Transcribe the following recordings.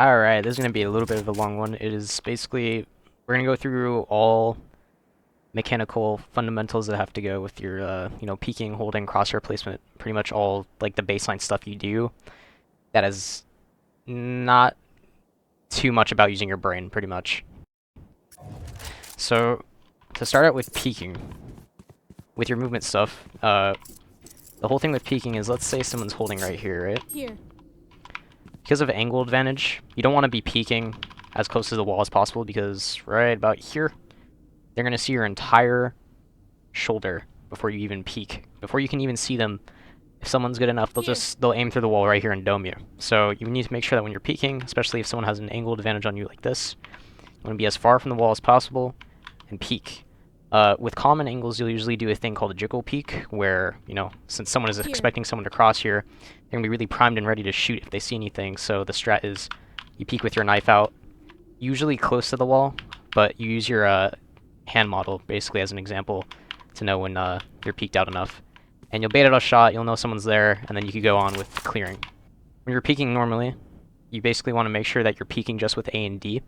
Alright, this is going to be a little bit of a long one. It is basically, we're going to go through all mechanical fundamentals that have to go with your, peeking, holding, crosshair placement, pretty much all, like, the baseline stuff you do. That is not too much about using your brain, pretty much. So, to start out with peeking, with your movement stuff, the whole thing with peeking is, let's say someone's holding right here, right? Here. Because of angle advantage, you don't want to be peeking as close to the wall as possible because right about here, they're going to see your entire shoulder before you even peek. Before you can even see them, if someone's good enough, they'll aim through the wall right here and dome you. So you need to make sure that when you're peeking, especially if someone has an angle advantage on you like this, you want to be as far from the wall as possible and peek. With common angles, you'll usually do a thing called a jiggle peek, where, since someone is expecting someone to cross here, they're going to be really primed and ready to shoot if they see anything. So the strat is you peek with your knife out, usually close to the wall, but you use your hand model, basically, as an example, to know when you're peeked out enough. And you'll bait out a shot, you'll know someone's there, and then you could go on with clearing. When you're peeking normally, you basically want to make sure that you're peeking just with A and D,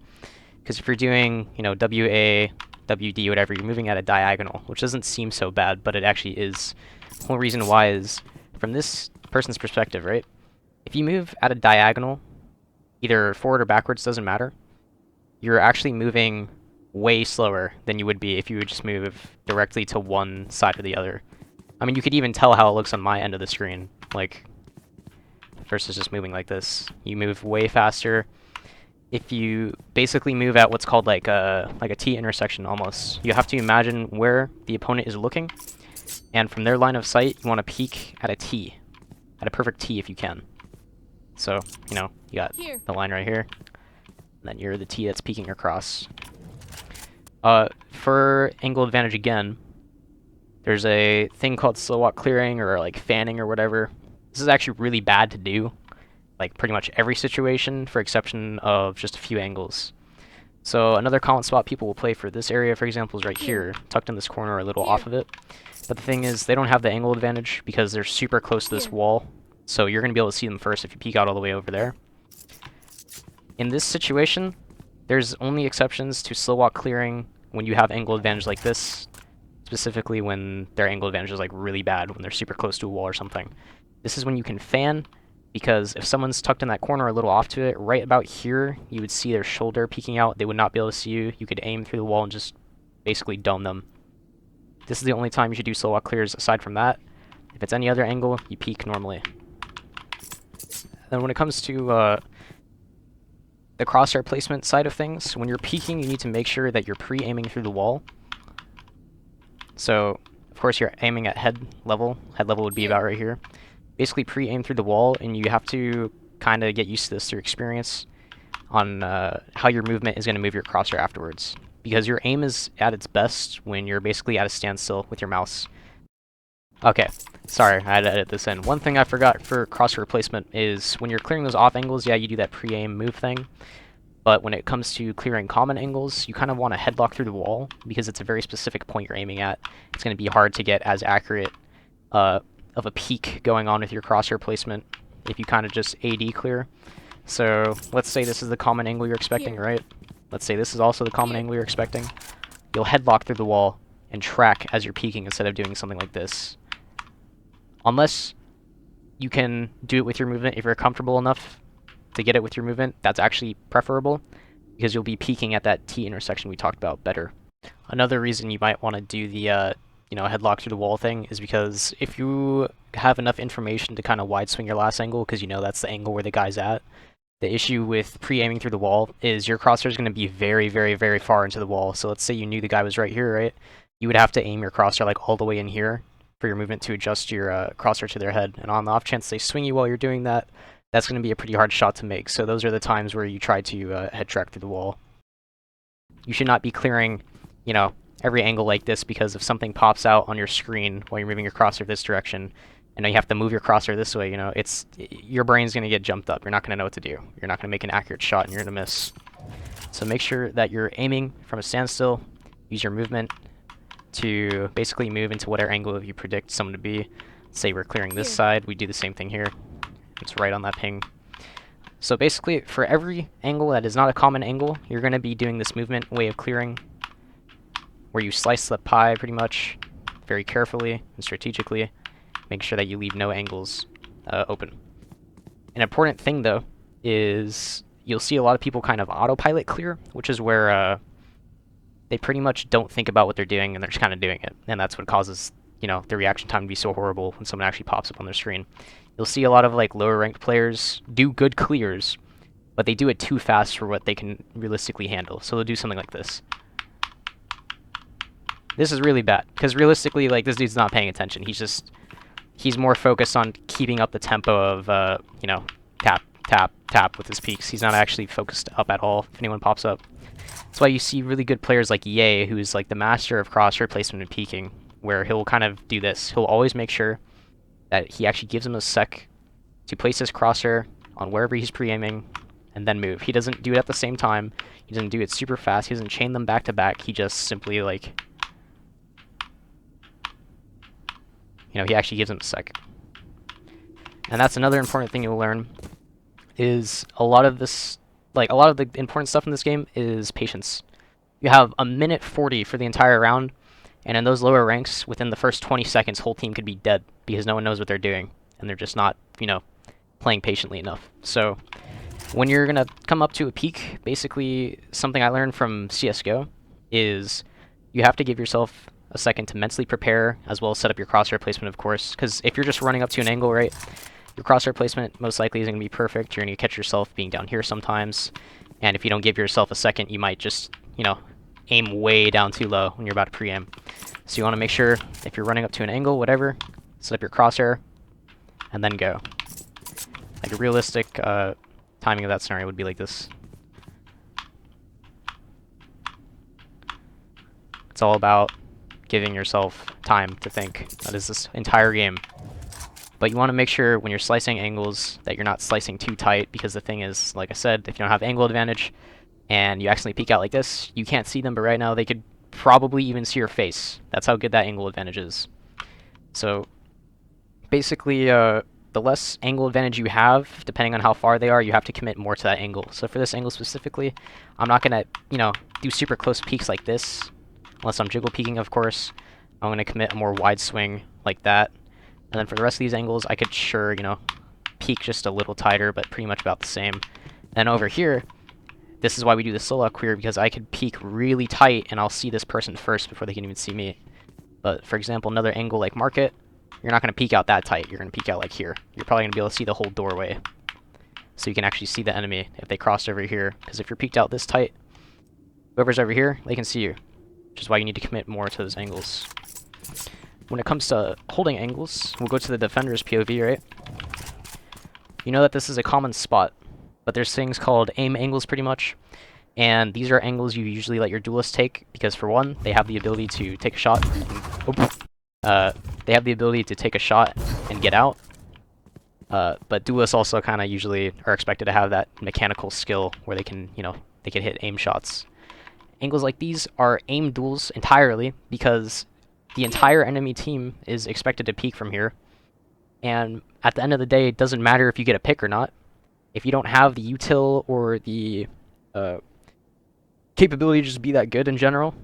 because if you're doing, WA, WD, whatever, you're moving at a diagonal, which doesn't seem so bad, but it actually is. The whole reason why is, from this person's perspective, right? If you move at a diagonal, either forward or backwards, doesn't matter, you're actually moving way slower than you would be if you would just move directly to one side or the other. I mean, you could even tell how it looks on my end of the screen, like, versus just moving like this. You move way faster. If you basically move at what's called like a T intersection almost, you have to imagine where the opponent is looking, and from their line of sight, you want to peek at a T, at a perfect T if you can. So, you got the line right here, and then you're the T that's peeking across. For angle advantage again, there's a thing called slow walk clearing or like fanning or whatever. This is actually really bad to do. Like pretty much every situation, for exception of just a few angles. So another common spot people will play for this area, for example, is right here, tucked in this corner a little off of it. But the thing is, they don't have the angle advantage because they're super close to this wall, so you're going to be able to see them first if you peek out all the way over there. In this situation, there's only exceptions to slow walk clearing when you have angle advantage like this, specifically when their angle advantage is like really bad, when they're super close to a wall or something. This is when you can fan, because if someone's tucked in that corner a little off to it, right about here, you would see their shoulder peeking out. They would not be able to see you. You could aim through the wall and just basically dome them. This is the only time you should do slow walk clears aside from that. If it's any other angle, you peek normally. Then when it comes to the crosshair placement side of things, when you're peeking, you need to make sure that you're pre-aiming through the wall. So, of course, you're aiming at head level. Head level would be about right here. Basically pre-aim through the wall, and you have to kind of get used to this through experience on how your movement is going to move your crosshair afterwards. Because your aim is at its best when you're basically at a standstill with your mouse. Okay, sorry, I had to edit this in. One thing I forgot for crosshair placement is when you're clearing those off angles, yeah, you do that pre-aim move thing. But when it comes to clearing common angles, you kind of want to headlock through the wall because it's a very specific point you're aiming at. It's going to be hard to get as accurate of a peek going on with your crosshair placement if you kind of just AD clear. So let's say this is the common angle you're expecting, right? Let's say this is also the common angle you're expecting. You'll headlock through the wall and track as you're peeking instead of doing something like this. Unless you can do it with your movement, if you're comfortable enough to get it with your movement, that's actually preferable because you'll be peeking at that T intersection we talked about better. Another reason you might want to do the headlock through the wall thing is because if you have enough information to kind of wide swing your last angle, because that's the angle where the guy's at, the issue with pre-aiming through the wall is your crosshair is going to be very, very, very far into the wall. So let's say you knew the guy was right here, right? You would have to aim your crosshair like all the way in here for your movement to adjust your crosshair to their head. And on the off chance they swing you while you're doing that, that's going to be a pretty hard shot to make. So those are the times where you try to head track through the wall. You should not be clearing, every angle like this, because if something pops out on your screen while you're moving your crosshair this direction, and now you have to move your crosshair this way, your brain's going to get jumped up. You're not going to know what to do. You're not going to make an accurate shot, and you're going to miss. So make sure that you're aiming from a standstill. Use your movement to basically move into whatever angle you predict someone to be. Say we're clearing this side, we do the same thing here. It's right on that ping. So basically, for every angle that is not a common angle, you're going to be doing this movement way of clearing, where you slice the pie pretty much very carefully and strategically, make sure that you leave no angles open. An important thing, though, is you'll see a lot of people kind of autopilot clear, which is where they pretty much don't think about what they're doing and they're just kind of doing it. And that's what causes, the reaction time to be so horrible when someone actually pops up on their screen. You'll see a lot of like lower ranked players do good clears, but they do it too fast for what they can realistically handle. So they'll do something like this. This is really bad, because realistically, like, this dude's not paying attention. He's more focused on keeping up the tempo of, tap, tap, tap with his peaks. He's not actually focused up at all if anyone pops up. That's why you see really good players like Ye, who's like the master of crosshair placement and peeking, where he'll kind of do this. He'll always make sure that he actually gives him a sec to place his crosshair on wherever he's pre-aiming, and then move. He doesn't do it at the same time. He doesn't do it super fast. He doesn't chain them back to back. He just simply, like, he actually gives him a sec. And that's another important thing you'll learn, is a lot of the important stuff in this game is patience. You have a minute 40 for the entire round, and in those lower ranks, within the first 20 seconds, whole team could be dead, because no one knows what they're doing, and they're just not, playing patiently enough. So when you're going to come up to a peak, basically something I learned from CSGO is you have to give yourself a second to mentally prepare, as well as set up your crosshair placement, of course, because if you're just running up to an angle, right, your crosshair placement most likely isn't going to be perfect. You're going to catch yourself being down here sometimes, and if you don't give yourself a second, you might just, aim way down too low when you're about to pre-aim. So you want to make sure, if you're running up to an angle, whatever, set up your crosshair, and then go. Like a realistic timing of that scenario would be like this. It's all about giving yourself time to think. That is this entire game. But you want to make sure when you're slicing angles that you're not slicing too tight, because the thing is, like I said, if you don't have angle advantage and you accidentally peek out like this, you can't see them, but right now they could probably even see your face. That's how good that angle advantage is. So basically, the less angle advantage you have, depending on how far they are, you have to commit more to that angle. So for this angle specifically, I'm not going to, do super close peeks like this, unless I'm jiggle peeking, of course. I'm going to commit a more wide swing like that. And then for the rest of these angles, I could sure, peek just a little tighter, but pretty much about the same. And over here, this is why we do the solo queer, because I could peek really tight, and I'll see this person first before they can even see me. But for example, another angle like market, you're not going to peek out that tight. You're going to peek out like here. You're probably going to be able to see the whole doorway. So you can actually see the enemy if they crossed over here. Because if you're peeked out this tight, whoever's over here, they can see you. Which is why you need to commit more to those angles. When it comes to holding angles, we'll go to the defender's POV, right? You know that this is a common spot, but there's things called aim angles pretty much. And these are angles you usually let your duelists take, because for one, they have the ability to take a shot. They have the ability to take a shot and get out. But duelists also kind of usually are expected to have that mechanical skill where they can, they can hit aim shots. Angles like these are aim duels entirely, because the entire enemy team is expected to peek from here. And at the end of the day, it doesn't matter if you get a pick or not. If you don't have the util or the capability to just be that good in general,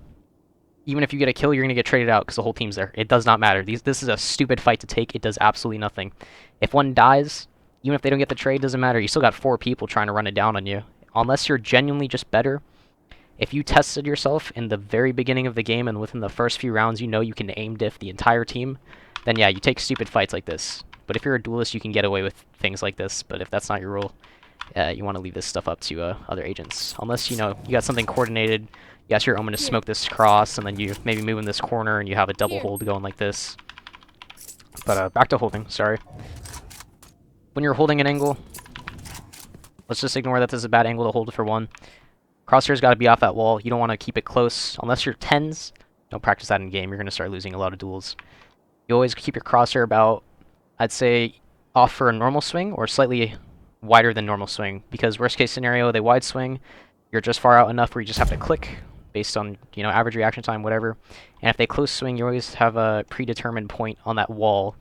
even if you get a kill, you're going to get traded out because the whole team's there. It does not matter. This is a stupid fight to take. It does absolutely nothing. If one dies, even if they don't get the trade, doesn't matter. You still got 4 people trying to run it down on you. Unless you're genuinely just better. If you tested yourself in the very beginning of the game and within the first few rounds you know you can aim diff the entire team, then yeah, you take stupid fights like this. But if you're a duelist, you can get away with things like this. But if that's not your role, you want to leave this stuff up to other agents. Unless, you got something coordinated. Yes, you're going to smoke this cross, and then you maybe move in this corner, and you have a double hold going like this. But back to holding, sorry. When you're holding an angle, let's just ignore that this is a bad angle to hold for one. Crosshair's got to be off that wall. You don't want to keep it close. Unless you're 10s, don't practice that in game. You're going to start losing a lot of duels. You always keep your crosshair about, I'd say, off for a normal swing or slightly wider than normal swing. Because worst case scenario, they wide swing. You're just far out enough where you just have to click based on, average reaction time, whatever. And if they close swing, you always have a predetermined point on that wall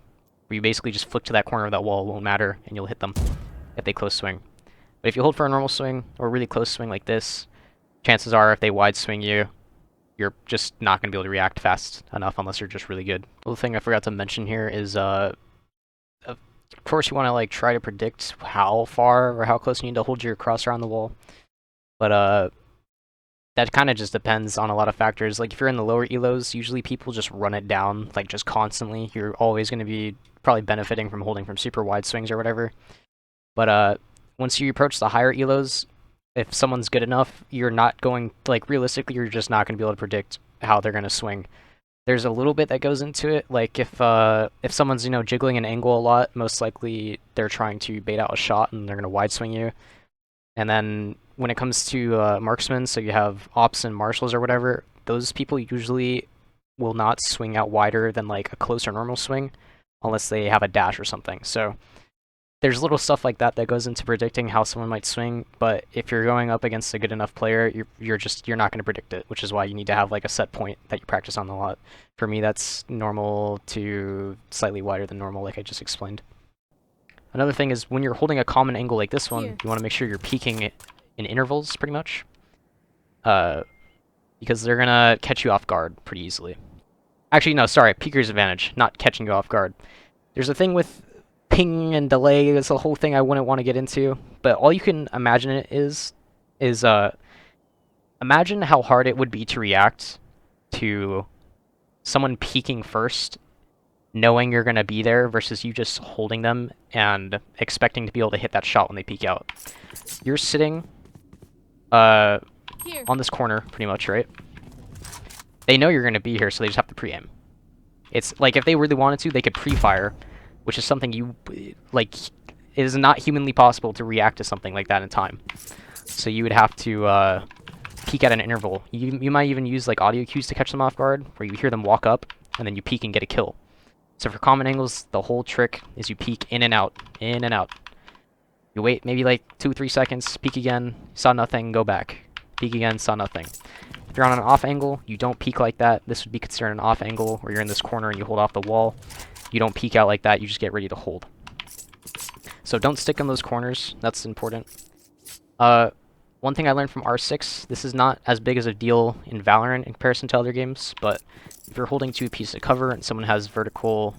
where you basically just flick to that corner of that wall. It won't matter, and you'll hit them if they close swing. But if you hold for a normal swing or a really close swing like this, chances are if they wide swing you, you're just not going to be able to react fast enough unless you're just really good. The thing I forgot to mention here is, of course you want to like try to predict how far or how close you need to hold your crosshair on the wall. But that kind of just depends on a lot of factors. Like if you're in the lower elos, usually people just run it down like just constantly. You're always going to be probably benefiting from holding from super wide swings or whatever. But once you approach the higher elos, if someone's good enough, you're not going, like, realistically, you're just not going to be able to predict how they're going to swing. There's a little bit that goes into it, like if someone's, you know, jiggling an angle a lot, most likely they're trying to bait out a shot and they're going to wide swing you. And then when it comes to marksmen, so you have ops and marshals or whatever, those people usually will not swing out wider than like a close or normal swing unless they have a dash or something. So there's little stuff like that that goes into predicting how someone might swing, but if you're going up against a good enough player, you're not going to predict it, which is why you need to have like a set point that you practice on a lot. For me, that's normal to slightly wider than normal, like I just explained. Another thing is when you're holding a common angle like this one, you want to make sure you're peeking it in intervals, pretty much, because they're gonna catch you off guard pretty easily. Actually, no, sorry, peeker's advantage, not catching you off guard. There's a thing with ping and delay, is a whole thing I wouldn't want to get into, but all you can imagine it is imagine how hard it would be to react to someone peeking first, knowing you're going to be there, versus you just holding them and expecting to be able to hit that shot when they peek out. You're sitting on this corner, pretty much, right? They know you're going to be here, so they just have to pre-aim. It's like if they really wanted to, they could pre-fire, which is something you, like, it is not humanly possible to react to something like that in time. So you would have to peek at an interval. You might even use like audio cues to catch them off guard, where you hear them walk up, and then you peek and get a kill. So for common angles, the whole trick is you peek in and out, in and out. You wait maybe like 2-3 seconds, peek again, saw nothing, go back. Peek again, saw nothing. If you're on an off angle, you don't peek like that. This would be considered an off angle, where you're in this corner and you hold off the wall. You don't peek out like that, you just get ready to hold. So don't stick in those corners, that's important. One thing I learned from R6, this is not as big as a deal in Valorant in comparison to other games, but if you're holding to a piece of cover and someone has vertical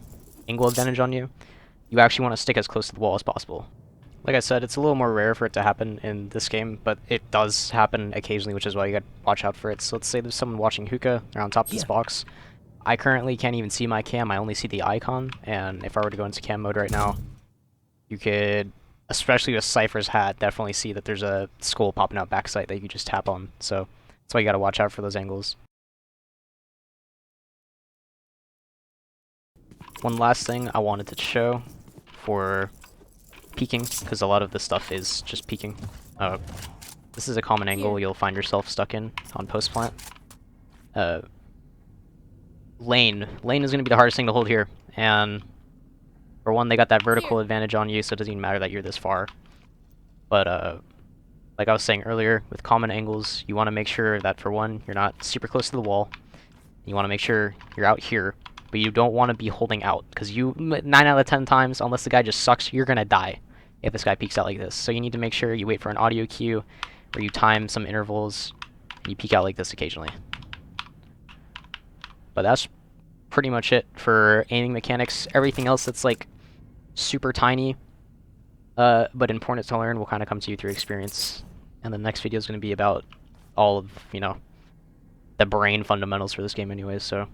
angle advantage on you, you actually want to stick as close to the wall as possible. Like I said, it's a little more rare for it to happen in this game, but it does happen occasionally, which is why you gotta watch out for it. So let's say there's someone watching hookah, they're on top of this box. I currently can't even see my cam, I only see the icon, and if I were to go into cam mode right now, you could, especially with Cypher's hat, definitely see that there's a skull popping out backside that you just tap on. So that's why you gotta watch out for those angles. One last thing I wanted to show for peeking, because a lot of this stuff is just peeking. This is a common angle you'll find yourself stuck in on post plant. Lane is going to be the hardest thing to hold here, and for one, they got that vertical advantage on you, so it doesn't even matter that you're this far. But like I was saying earlier, with common angles, you want to make sure that for one, you're not super close to the wall. You want to make sure you're out here, but you don't want to be holding out, because 9 out of 10 times, unless the guy just sucks, you're going to die if this guy peeks out like this. So you need to make sure you wait for an audio cue, or you time some intervals, and you peek out like this occasionally. But that's pretty much it for aiming mechanics. Everything else that's like super tiny, but important to learn will kind of come to you through experience. And the next video is going to be about all of, you know, the brain fundamentals for this game anyways, so